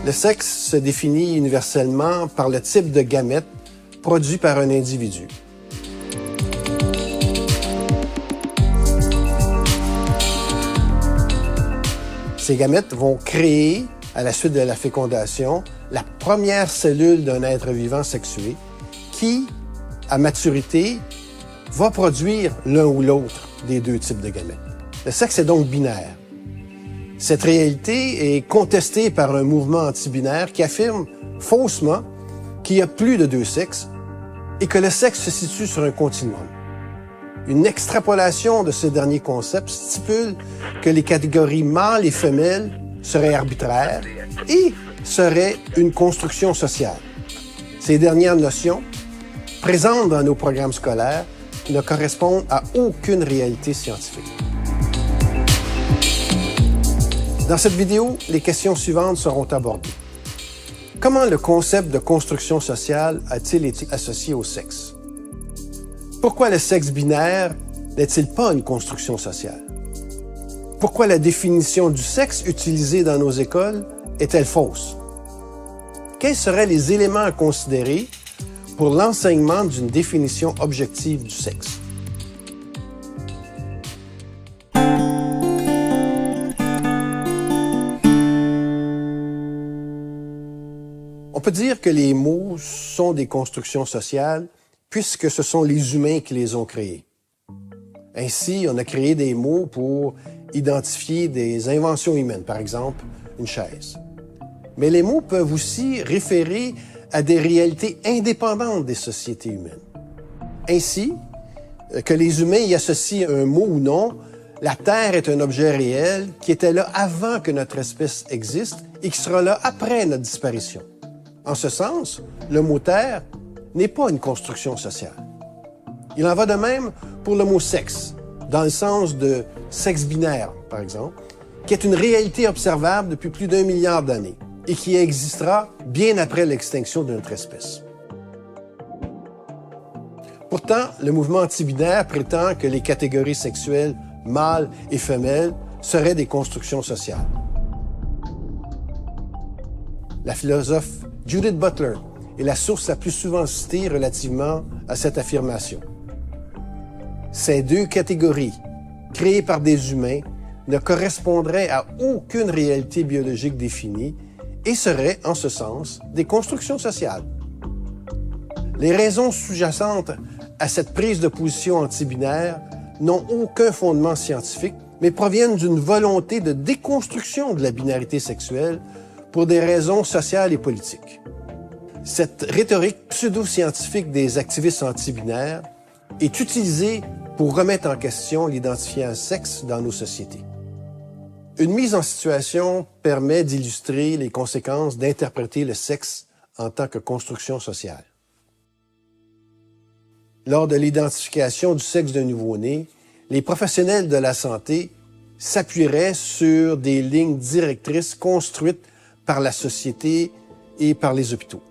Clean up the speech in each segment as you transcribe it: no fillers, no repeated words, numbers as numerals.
Le sexe se définit universellement par le type de gamètes produit par un individu. Ces gamètes vont créer, à la suite de la fécondation, la première cellule d'un être vivant sexué qui, à maturité, va produire l'un ou l'autre des deux types de gamètes. Le sexe est donc binaire. Cette réalité est contestée par un mouvement anti-binaire qui affirme faussement qu'il y a plus de deux sexes et que le sexe se situe sur un continuum. Une extrapolation de ce dernier concept stipule que les catégories mâles et femelles seraient arbitraires et seraient une construction sociale. Ces dernières notions, présentes dans nos programmes scolaires, ne correspondent à aucune réalité scientifique. Dans cette vidéo, les questions suivantes seront abordées. Comment le concept de construction sociale a-t-il été associé au sexe? Pourquoi le sexe binaire n'est-il pas une construction sociale? Pourquoi la définition du sexe utilisée dans nos écoles est-elle fausse? Quels seraient les éléments à considérer pour l'enseignement d'une définition objective du sexe? On peut dire que les mots sont des constructions sociales puisque ce sont les humains qui les ont créés. Ainsi, on a créé des mots pour identifier des inventions humaines, par exemple une chaise. Mais les mots peuvent aussi référer à des réalités indépendantes des sociétés humaines. Ainsi, que les humains y associent un mot ou non, la Terre est un objet réel qui était là avant que notre espèce existe et qui sera là après notre disparition. En ce sens, le mot « Terre » n'est pas une construction sociale. Il en va de même pour le mot « sexe », dans le sens de sexe binaire, par exemple, qui est une réalité observable depuis plus d'1 milliard d'années et qui existera bien après l'extinction de notre espèce. Pourtant, le mouvement anti-binaire prétend que les catégories sexuelles mâles et femelles seraient des constructions sociales. La philosophe Judith Butler est la source la plus souvent citée relativement à cette affirmation. Ces deux catégories, créées par des humains, ne correspondraient à aucune réalité biologique définie et seraient, en ce sens, des constructions sociales. Les raisons sous-jacentes à cette prise de position anti-binaire n'ont aucun fondement scientifique, mais proviennent d'une volonté de déconstruction de la binarité sexuelle pour des raisons sociales et politiques. Cette rhétorique pseudo-scientifique des activistes anti-binaires est utilisée pour remettre en question l'identifiant sexe dans nos sociétés. Une mise en situation permet d'illustrer les conséquences d'interpréter le sexe en tant que construction sociale. Lors de l'identification du sexe d'un nouveau-né, les professionnels de la santé s'appuieraient sur des lignes directrices construites par la société et par les hôpitaux.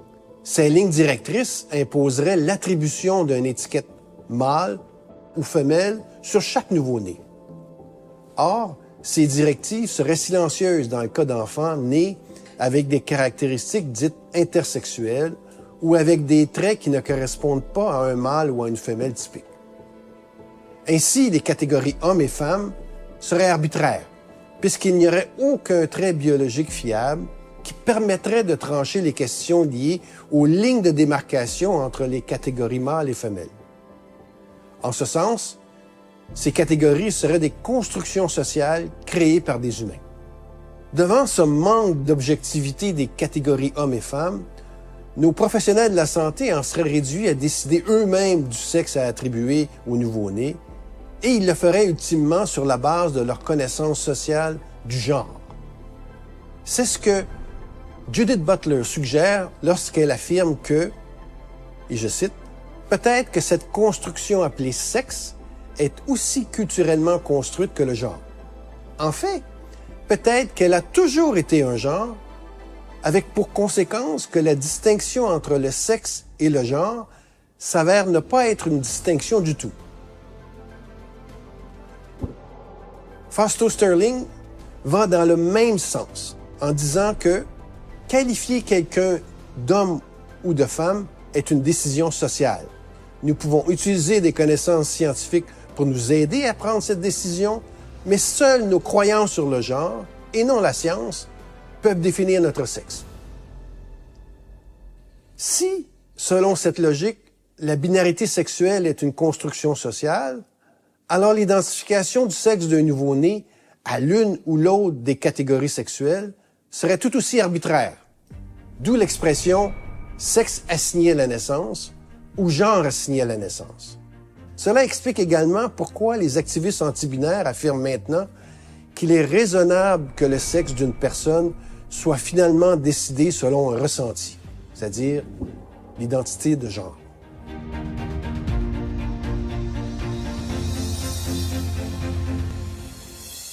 Ces lignes directrices imposeraient l'attribution d'une étiquette mâle ou femelle sur chaque nouveau-né. Or, ces directives seraient silencieuses dans le cas d'enfants nés avec des caractéristiques dites intersexuelles ou avec des traits qui ne correspondent pas à un mâle ou à une femelle typique. Ainsi, les catégories hommes et femmes seraient arbitraires, puisqu'il n'y aurait aucun trait biologique fiable qui permettrait de trancher les questions liées aux lignes de démarcation entre les catégories mâles et femelles. En ce sens, ces catégories seraient des constructions sociales créées par des humains. Devant ce manque d'objectivité des catégories hommes et femmes, nos professionnels de la santé en seraient réduits à décider eux-mêmes du sexe à attribuer au nouveau-né, et ils le feraient ultimement sur la base de leur connaissance sociale du genre. C'est ce que Judith Butler suggère lorsqu'elle affirme que, et je cite, « Peut-être que cette construction appelée sexe est aussi culturellement construite que le genre. En fait, peut-être qu'elle a toujours été un genre, avec pour conséquence que la distinction entre le sexe et le genre s'avère ne pas être une distinction du tout. » Fausto Sterling va dans le même sens en disant que Qualifier quelqu'un d'homme ou de femme est une décision sociale. Nous pouvons utiliser des connaissances scientifiques pour nous aider à prendre cette décision, mais seules nos croyances sur le genre, et non la science, peuvent définir notre sexe. Si, selon cette logique, la binarité sexuelle est une construction sociale, alors l'identification du sexe d'un nouveau-né à l'une ou l'autre des catégories sexuelles serait tout aussi arbitraire. D'où l'expression « sexe assigné à la naissance » ou « genre assigné à la naissance ». Cela explique également pourquoi les activistes antibinaires affirment maintenant qu'il est raisonnable que le sexe d'une personne soit finalement décidé selon un ressenti, c'est-à-dire l'identité de genre.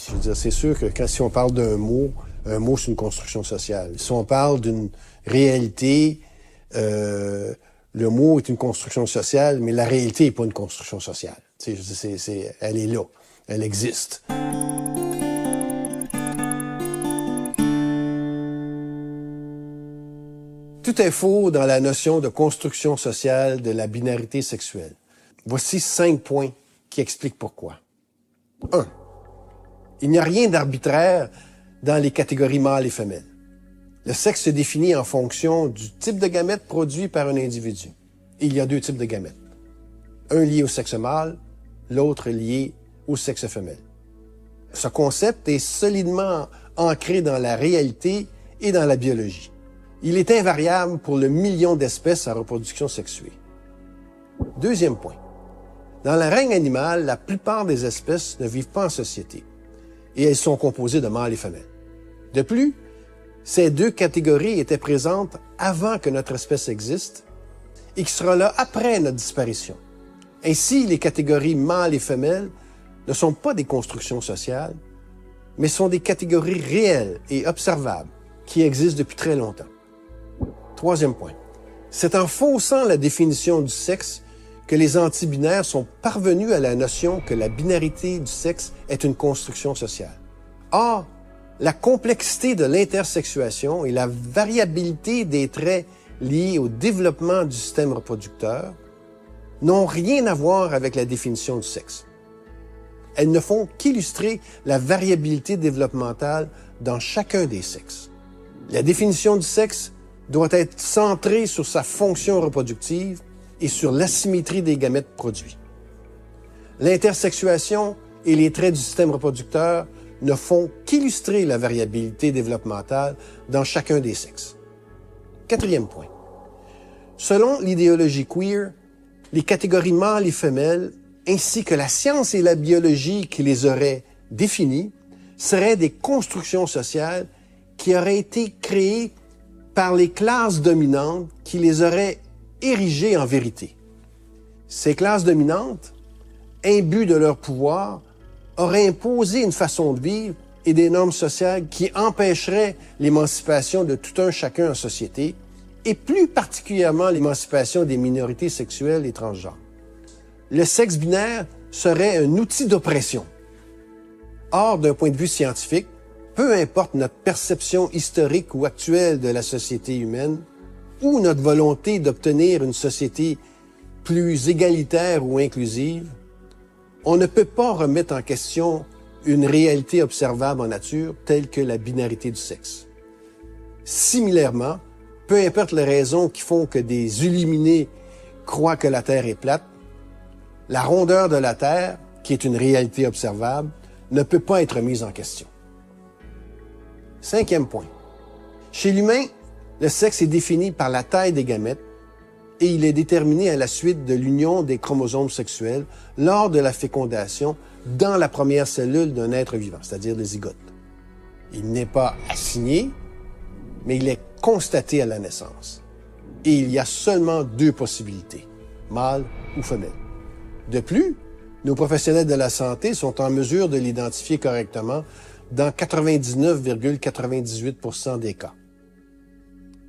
Je veux dire, c'est sûr que si on parle d'un mot, un mot, c'est une construction sociale. Si on parle d'une réalité, le mot est une construction sociale, mais la réalité n'est pas une construction sociale. Tu sais, elle est là, elle existe. Tout est faux dans la notion de construction sociale de la binarité sexuelle. Voici 5 points qui expliquent pourquoi. 1. Il n'y a rien d'arbitraire dans les catégories mâles et femelles. Le sexe se définit en fonction du type de gamètes produit par un individu. Il y a 2 types de gamètes. Un lié au sexe mâle, l'autre lié au sexe femelle. Ce concept est solidement ancré dans la réalité et dans la biologie. Il est invariable pour le million d'espèces à reproduction sexuée. 2e point. Dans le règne animal, la plupart des espèces ne vivent pas en société et elles sont composées de mâles et femelles. De plus, ces 2 catégories étaient présentes avant que notre espèce existe et qui sera là après notre disparition. Ainsi, les catégories mâles et femelles ne sont pas des constructions sociales, mais sont des catégories réelles et observables qui existent depuis très longtemps. 3e point. C'est en faussant la définition du sexe que les antibinaires sont parvenus à la notion que la binarité du sexe est une construction sociale. Or, la complexité de l'intersexuation et la variabilité des traits liés au développement du système reproducteur n'ont rien à voir avec la définition du sexe. Elles ne font qu'illustrer la variabilité développementale dans chacun des sexes. La définition du sexe doit être centrée sur sa fonction reproductive et sur l'asymétrie des gamètes produits. L'intersexuation et les traits du système reproducteur ne font qu'illustrer la variabilité développementale dans chacun des sexes. 4e point. Selon l'idéologie queer, les catégories mâles et femelles, ainsi que la science et la biologie qui les auraient définies, seraient des constructions sociales qui auraient été créées par les classes dominantes qui les auraient érigées en vérité. Ces classes dominantes, imbues de leur pouvoir, auraient imposé une façon de vivre et des normes sociales qui empêcheraient l'émancipation de tout un chacun en société, et plus particulièrement l'émancipation des minorités sexuelles et transgenres. Le sexe binaire serait un outil d'oppression. Or, d'un point de vue scientifique, peu importe notre perception historique ou actuelle de la société humaine, ou notre volonté d'obtenir une société plus égalitaire ou inclusive, on ne peut pas remettre en question une réalité observable en nature telle que la binarité du sexe. Similairement, peu importe les raisons qui font que des illuminés croient que la Terre est plate, la rondeur de la Terre, qui est une réalité observable, ne peut pas être mise en question. 5e point. Chez l'humain, le sexe est défini par la taille des gamètes et il est déterminé à la suite de l'union des chromosomes sexuels lors de la fécondation dans la première cellule d'un être vivant, c'est-à-dire le zygote. Il n'est pas assigné, mais il est constaté à la naissance. Et il y a seulement 2 possibilités, mâle ou femelle. De plus, nos professionnels de la santé sont en mesure de l'identifier correctement dans 99,98% des cas.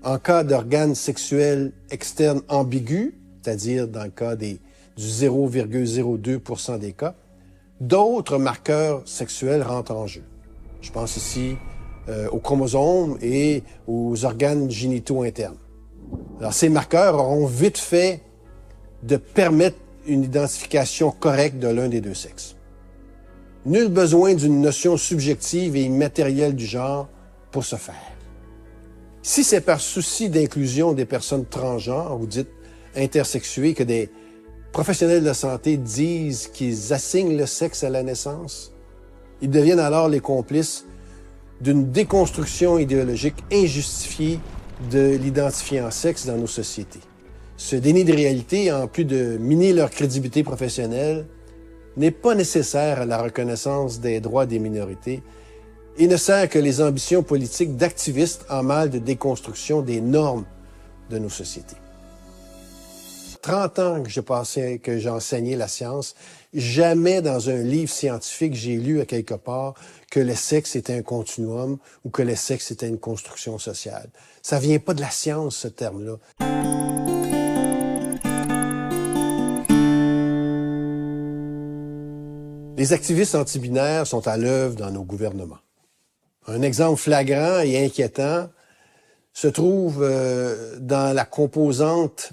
En cas d'organes sexuels externes ambigus, c'est-à-dire dans le cas du 0,02% des cas, d'autres marqueurs sexuels rentrent en jeu. Je pense ici aux chromosomes et aux organes génitaux internes. Alors, ces marqueurs auront vite fait de permettre une identification correcte de l'un des deux sexes. Nul besoin d'une notion subjective et immatérielle du genre pour ce faire. Si c'est par souci d'inclusion des personnes transgenres ou dites intersexuées que des professionnels de la santé disent qu'ils assignent le sexe à la naissance, ils deviennent alors les complices d'une déconstruction idéologique injustifiée de l'identifier en sexe dans nos sociétés. Ce déni de réalité, en plus de miner leur crédibilité professionnelle, n'est pas nécessaire à la reconnaissance des droits des minorités et ne sert que les ambitions politiques d'activistes en mal de déconstruction des normes de nos sociétés. 30 ans que j'ai enseigné la science, jamais dans un livre scientifique j'ai lu à quelque part que le sexe était un continuum ou que le sexe était une construction sociale. Ça vient pas de la science, ce terme-là. Les activistes antibinaires sont à l'œuvre dans nos gouvernements. Un exemple flagrant et inquiétant se trouve dans la composante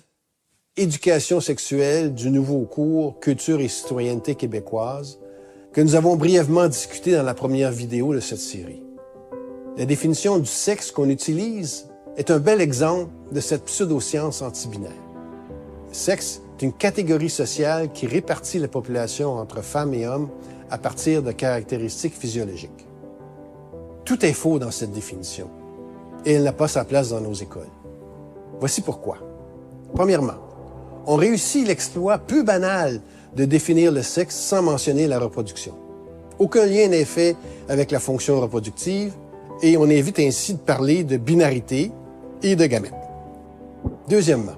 éducation sexuelle du nouveau cours Culture et citoyenneté québécoise que nous avons brièvement discuté dans la première vidéo de cette série. La définition du sexe qu'on utilise est un bel exemple de cette pseudo-science antibinaire. Le sexe est une catégorie sociale qui répartit la population entre femmes et hommes à partir de caractéristiques physiologiques. Tout est faux dans cette définition et elle n'a pas sa place dans nos écoles. Voici pourquoi. Premièrement, on réussit l'exploit peu banal de définir le sexe sans mentionner la reproduction. Aucun lien n'est fait avec la fonction reproductive et on évite ainsi de parler de binarité et de gamètes. Deuxièmement,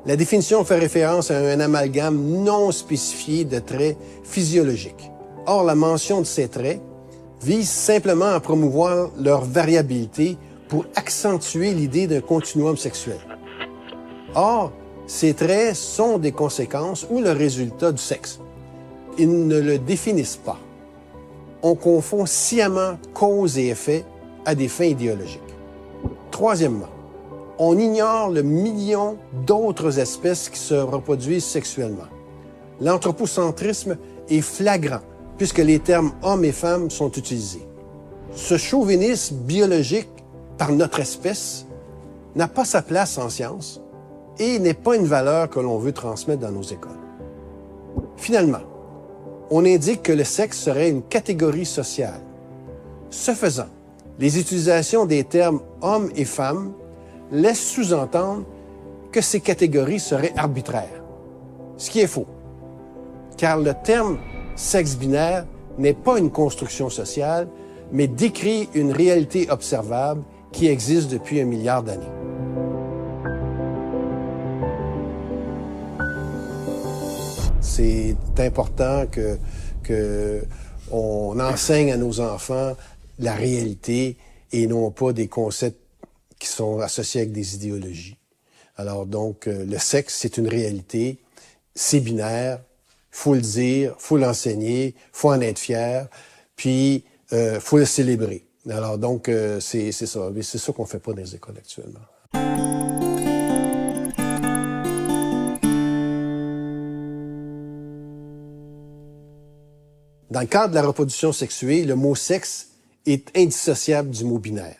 la définition fait référence à un amalgame non spécifié de traits physiologiques. Or, la mention de ces traits vise simplement à promouvoir leur variabilité pour accentuer l'idée d'un continuum sexuel. Or, ces traits sont des conséquences ou le résultat du sexe. Ils ne le définissent pas. On confond sciemment cause et effet à des fins idéologiques. Troisièmement, on ignore le million d'autres espèces qui se reproduisent sexuellement. L'anthropocentrisme est flagrant puisque les termes hommes et femmes sont utilisés. Ce chauvinisme biologique par notre espèce n'a pas sa place en science et n'est pas une valeur que l'on veut transmettre dans nos écoles. Finalement, on indique que le sexe serait une catégorie sociale. Ce faisant, les utilisations des termes hommes et femmes laissent sous-entendre que ces catégories seraient arbitraires, ce qui est faux, car le terme sexe binaire n'est pas une construction sociale, mais décrit une réalité observable qui existe depuis 1 milliard d'années. C'est important que on enseigne à nos enfants la réalité et non pas des concepts qui sont associés avec des idéologies. Alors donc, le sexe, c'est une réalité, c'est binaire, faut le dire, faut l'enseigner, faut en être fier, puis faut le célébrer. Alors donc, c'est ça. Mais c'est ça qu'on fait pas dans les écoles actuellement. Dans le cadre de la reproduction sexuée, le mot « sexe » est indissociable du mot « binaire ».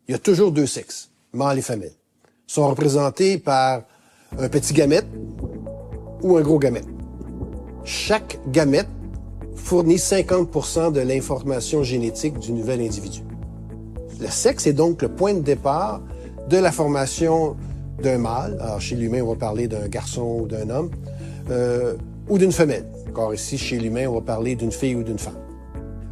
Il y a toujours deux sexes, mâle et femelle. Ils sont représentés par un petit gamète ou un gros gamète. Chaque gamète fournit 50% de l'information génétique du nouvel individu. Le sexe est donc le point de départ de la formation d'un mâle. Alors, chez l'humain, on va parler d'un garçon ou d'un homme, ou d'une femelle. Encore ici, chez l'humain, on va parler d'une fille ou d'une femme.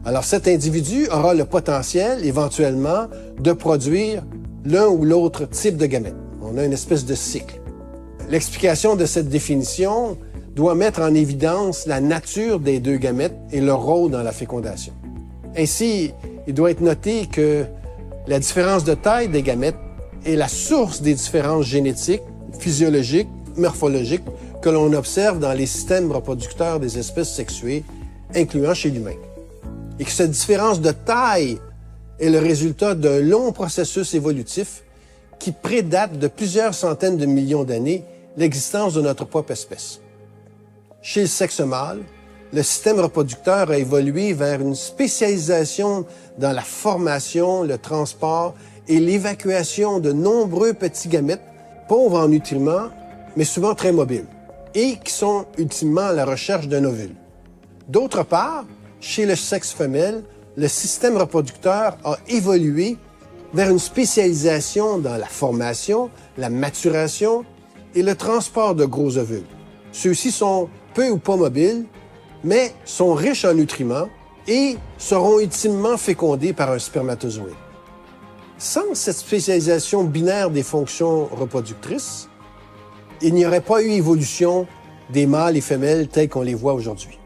Alors, cet individu aura le potentiel, éventuellement, de produire l'un ou l'autre type de gamète. On a une espèce de cycle. L'explication de cette définition doit mettre en évidence la nature des deux gamètes et leur rôle dans la fécondation. Ainsi, il doit être noté que la différence de taille des gamètes est la source des différences génétiques, physiologiques, morphologiques que l'on observe dans les systèmes reproducteurs des espèces sexuées, incluant chez l'humain. Et que cette différence de taille est le résultat d'un long processus évolutif qui prédate de plusieurs centaines de millions d'années l'existence de notre propre espèce. Chez le sexe mâle, le système reproducteur a évolué vers une spécialisation dans la formation, le transport et l'évacuation de nombreux petits gamètes, pauvres en nutriments, mais souvent très mobiles, et qui sont ultimement à la recherche d'un ovule. D'autre part, chez le sexe femelle, le système reproducteur a évolué vers une spécialisation dans la formation, la maturation et le transport de gros ovules. Ceux-ci sont peu ou pas mobiles, mais sont riches en nutriments et seront ultimement fécondés par un spermatozoïde. Sans cette spécialisation binaire des fonctions reproductrices, il n'y aurait pas eu évolution des mâles et femelles tels qu'on les voit aujourd'hui.